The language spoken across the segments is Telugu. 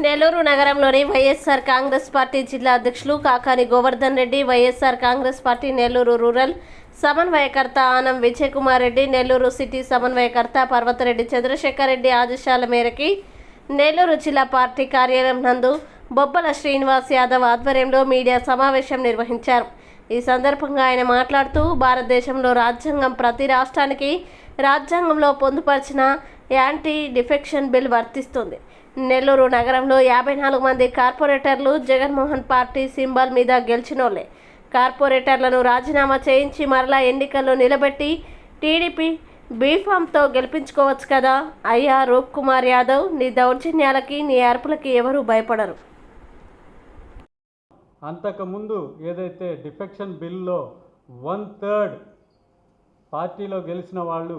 నెల్లూరు నగరంలోని వైఎస్ఆర్ కాంగ్రెస్ పార్టీ జిల్లా అధ్యక్షులు కాకాని గోవర్ధన్ రెడ్డి, వైఎస్ఆర్ కాంగ్రెస్ పార్టీ నెల్లూరు రూరల్ సమన్వయకర్త ఆనం విజయ్ కుమార్ రెడ్డి, నెల్లూరు సిటీ సమన్వయకర్త పర్వతరెడ్డి చంద్రశేఖర్ రెడ్డి ఆదేశాల మేరకు నెల్లూరు జిల్లా పార్టీ కార్యాలయం నందు బొబ్బల శ్రీనివాస్ యాదవ్ ఆధ్వర్యంలో మీడియా సమావేశం నిర్వహించారు. ఈ సందర్భంగా ఆయన మాట్లాడుతూ, భారతదేశంలో రాజ్యాంగం ప్రతి రాష్ట్రానికి రాజ్యాంగంలో పొందుపరిచిన యాంటీ డిఫెక్షన్ బిల్ వర్తిస్తుంది. నెల్లూరు నగరంలో 54 మంది కార్పొరేటర్లు జగన్మోహన్ పార్టీ సింబల్ మీద గెలిచినోళ్లే. కార్పొరేటర్లను రాజీనామా చేయించి మరలా ఎన్నికల్లో నిలబెట్టి టీడీపీ బీఫామ్తో గెలిపించుకోవచ్చు కదా. అయ్యా రూప్ కుమార్ యాదవ్, నీ దౌర్జన్యాలకి, నీ అరుపులకి ఎవరూ భయపడరు. అంతకుముందు ఏదైతే డిఫెక్షన్ బిల్లో 1/3 పార్టీలో గెలిచిన వాళ్ళు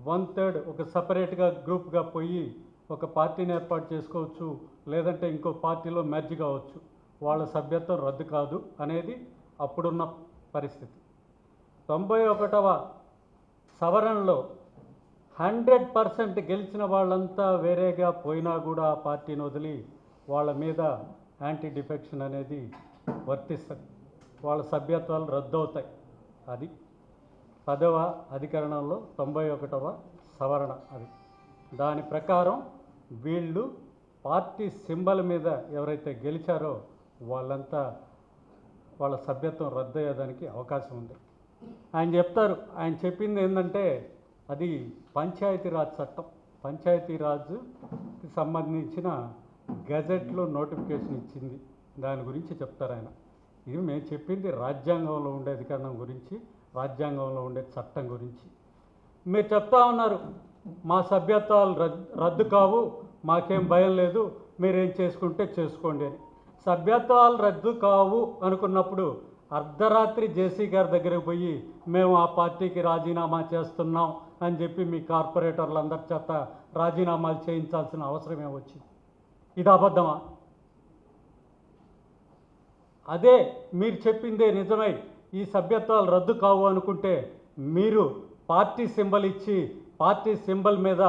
1/3 ఒక సపరేట్గా గ్రూప్గా పోయి ఒక పార్టీని ఏర్పాటు చేసుకోవచ్చు, లేదంటే ఇంకో పార్టీలో మెర్జ్ కావచ్చు, వాళ్ళ సభ్యత్వం రద్దు కాదు అనేది అప్పుడున్న పరిస్థితి. 91వ సవరణలో 100% గెలిచిన వాళ్ళంతా వేరేగా పోయినా కూడా ఆ పార్టీని వదిలి వాళ్ళ మీద యాంటీ డిఫెక్షన్ అనేది వర్తిస్తుంది, వాళ్ళ సభ్యత్వాలు రద్దవుతాయి. అది 10వ అధికరణంలో 91వ సవరణ. అది దాని ప్రకారం వీళ్ళు పార్టీ సింబల్ మీద ఎవరైతే గెలిచారో వాళ్ళంతా వాళ్ళ సభ్యత్వం రద్దయ్యేదానికి అవకాశం ఉంది. ఆయన చెప్తారు, ఆయన చెప్పింది ఏంటంటే అది పంచాయతీరాజ్ చట్టం, పంచాయతీరాజ్కి సంబంధించిన గజెట్లో నోటిఫికేషన్ ఇచ్చింది, దాని గురించి చెప్తారు ఆయన. ఇది మేము చెప్పింది రాజ్యాంగంలో ఉండే అధికరణం గురించి, రాజ్యాంగంలో ఉండే చట్టం గురించి. మీరు చెప్తా ఉన్నారు మా సభ్యత్వాలు రద్దు కావు, మాకేం భయం లేదు, మీరేం చేసుకుంటే చేసుకోండి అని. సభ్యత్వాలు రద్దు కావు అనుకున్నప్పుడు అర్ధరాత్రి జేసీ గారి దగ్గరకు పోయి మేము ఆ పార్టీకి రాజీనామా చేస్తున్నాం అని చెప్పి మీ కార్పొరేటర్లందరి చేత రాజీనామాలు చేయించాల్సిన అవసరం ఏమొచ్చింది? ఇది అబద్ధమా? అదే మీరు చెప్పిందే నిజమై ఈ సభ్యత్వాలు రద్దు కావు అనుకుంటే మీరు పార్టీ సింబల్ ఇచ్చి పార్టీ సింబల్ మీద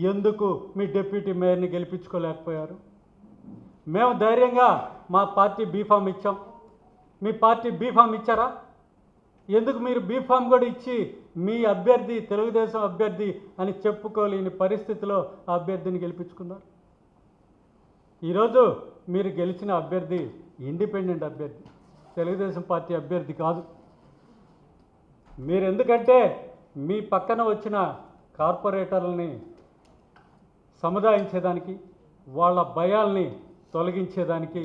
ఎందుకు మీ డిప్యూటీ మేయర్ని గెలిపించుకోలేకపోయారు? మేము ధైర్యంగా మా పార్టీ బీఫామ్ ఇచ్చాం, మీ పార్టీ బీఫామ్ ఇచ్చారా? ఎందుకు మీరు బీఫామ్ కూడా ఇచ్చి మీ అభ్యర్థి తెలుగుదేశం అభ్యర్థి అని చెప్పుకోలేని పరిస్థితిలో ఆ అభ్యర్థిని గెలిపించుకున్నారు? ఈరోజు మీరు గెలిచిన అభ్యర్థి ఇండిపెండెంట్ అభ్యర్థి, తెలుగుదేశం పార్టీ అభ్యర్థి కాదు. మీరు ఎందుకంటే మీ పక్కన వచ్చిన కార్పొరేటర్లని సముదాయించేదానికి, వాళ్ళ భయాల్ని తొలగించేదానికి,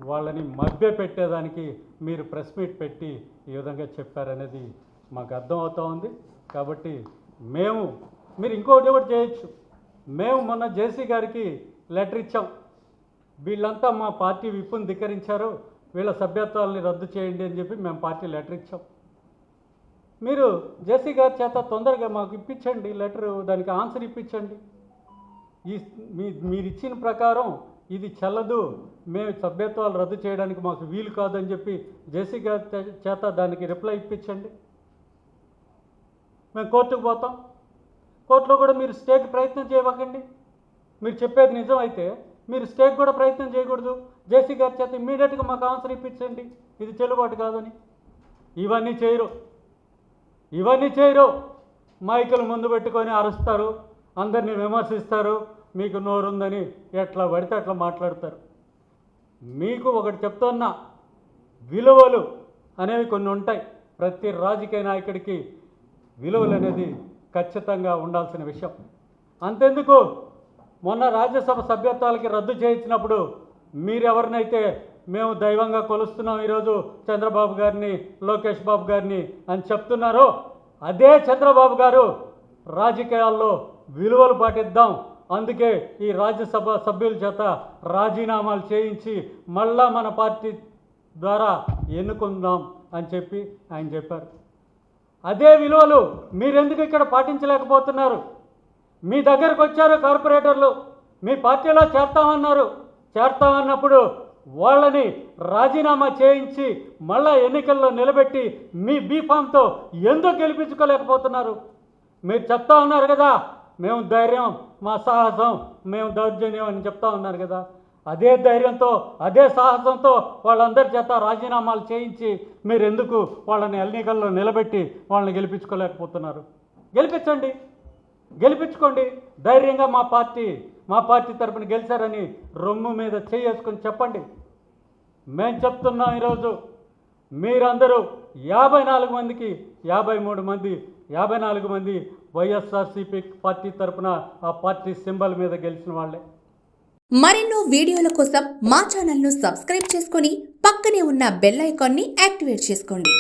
వాళ్ళని మభ్యపెట్టేదానికి మీరు ప్రెస్ మీట్ పెట్టి ఈ విధంగా చెప్పారనేది మాకు అర్థం అవుతూ ఉంది. కాబట్టి మీరు ఇంకోటి ఒకటి చేయొచ్చు. మేము మొన్న జేసీ గారికి లెటర్ ఇచ్చాం, వీళ్ళంతా మా పార్టీ విప్పును ధిక్కరించారు, వీళ్ళ సభ్యత్వాలని రద్దు చేయండి అని చెప్పి మేము పార్టీ లెటర్ ఇచ్చాం. మీరు జేసీ గారి చేత తొందరగా మాకు ఇప్పించండి లెటరు, దానికి ఆన్సర్ ఇప్పించండి. మీరు ఇచ్చిన ప్రకారం ఇది చెల్లదు, మేము సభ్యత్వాలు రద్దు చేయడానికి మాకు వీలు కాదని చెప్పి జేసీ గారి చేత దానికి రిప్లై ఇప్పించండి. మేము కోర్టుకు పోతాం, కోర్టులో కూడా మీరు స్టేకి ప్రయత్నం చేయకండి. మీరు చెప్పేది నిజం అయితే మీరు స్టేకి కూడా ప్రయత్నం చేయకూడదు. జేసీ గారి చేత ఇమ్మీడియట్గా మాకు ఆన్సర్ ఇప్పించండి, ఇది చెల్లుబాటు కాదని. ఇవన్నీ చేయరు. మైకులు ముందు పెట్టుకొని అరుస్తారు, అందరినీ విమర్శిస్తారు, మీకు నోరుందని ఎట్లా పడితే అట్లా మాట్లాడతారు. మీకు ఒకటి చెప్తున్నా, విలువలు అనేవి కొన్ని ఉంటాయి. ప్రతి రాజకీయ నాయకుడికి విలువలు అనేది ఖచ్చితంగా ఉండాల్సిన విషయం. అంతెందుకు, మొన్న రాజ్యసభ సభ్యత్వాలకి రద్దు చేయించినప్పుడు మీరెవరినైతే మేము దైవంగా కొలుస్తున్నాం ఈరోజు చంద్రబాబు గారిని, లోకేష్ బాబు గారిని అని చెప్తున్నారో, అదే చంద్రబాబు గారు రాజకీయాల్లో విలువలు పాటిద్దాం, అందుకే ఈ రాజ్యసభ సభ్యుల చేత రాజీనామాలు చేయించి మళ్ళా మన పార్టీ ద్వారా ఎన్నుకుందాం అని చెప్పి ఆయన చెప్పారు. అదే విలువలు మీరెందుకు ఇక్కడ పాటించలేకపోతున్నారు? మీ దగ్గరకు వచ్చారు కార్పొరేటర్లు, మీ పార్టీలో చేర్తామన్నప్పుడు వాళ్ళని రాజీనామా చేయించి మళ్ళా ఎన్నికల్లో నిలబెట్టి మీ బీఫామ్తో ఎందుకు గెలిపించుకోలేకపోతున్నారు? మీరు చెప్తా ఉన్నారు కదా మేము ధైర్యం, మా సాహసం, మేము దౌర్జన్యం అని చెప్తా ఉన్నారు కదా, అదే ధైర్యంతో అదే సాహసంతో వాళ్ళందరి చేత రాజీనామాలు చేయించి మీరు ఎందుకు వాళ్ళని ఎన్నికల్లో నిలబెట్టి వాళ్ళని గెలిపించుకోలేకపోతున్నారు? గెలిపించుకోండి. ధైర్యంగా మా పార్టీ తరపున గెలిచారని రొమ్ము మీద చేసుకొని చెప్పండి. మేము చెప్తున్నాం ఈరోజు మీరందరూ 54 మందికి 54 మంది వైఎస్ఆర్సీపీ పార్టీ తరపున ఆ పార్టీ సింబల్ మీద గెలిచిన వాళ్ళే. మరెన్నో వీడియోల కోసం మా ఛానల్ను సబ్స్క్రైబ్ చేసుకొని పక్కనే ఉన్న బెల్ ఐకాన్ని యాక్టివేట్ చేసుకోండి.